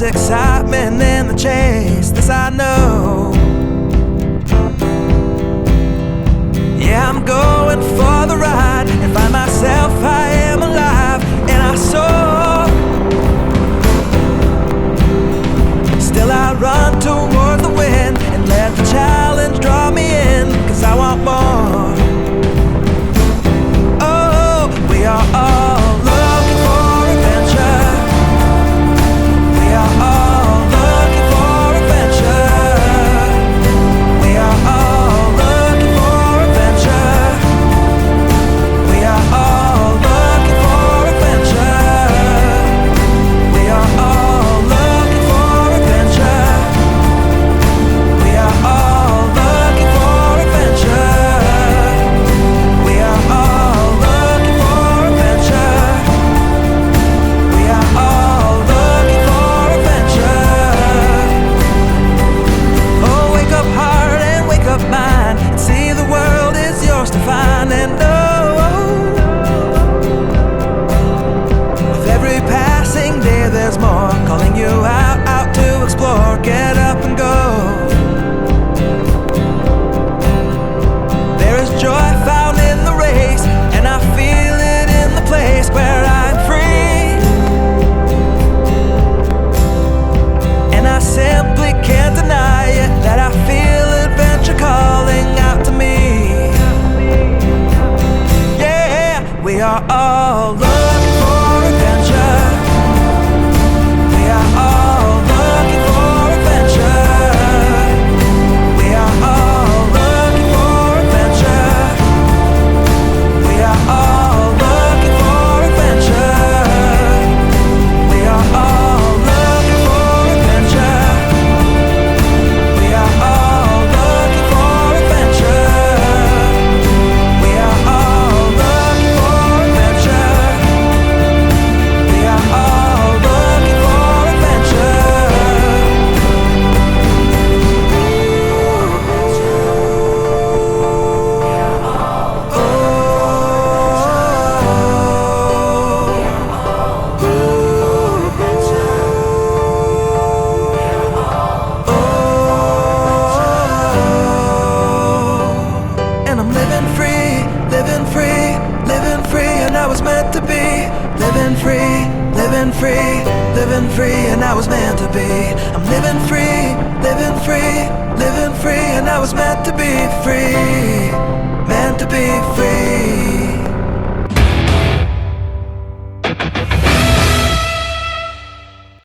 excitement in the chase, this I know. Yeah, I'm going for the ride and find myself, I am alive, and I soar. Still I run towards the wind and let the challenge draw me in, 'cause I want more. Oh, we are all looking for adventure. We are all looking for adventure. We are all looking for adventure. We are all looking for adventure. We are all looking for adventure. We are all looking for adventure. We are all looking for adventure. We are all looking for adventure. Oh, wake up heart and wake up mind, and see the world is yours to find. And with every passing day there's more, calling you out to explore. Get up and go. There is joy found in the race, and I feel it in the place where I'm free. And I simply can't deny it, that I feel adventure calling out to me. Yeah, we are all looking for adventure. We are all looking for adventure. We are all looking for adventure. We are all looking for adventure. We are all looking for adventure. We are all looking for adventure. We are all looking for adventure. We are all looking for And I'm living free, living free, living free, and I was meant to be. Living free, living free, living free, and I was meant to be. I'm living free, living free, living free, and I was meant to be free, meant to be free.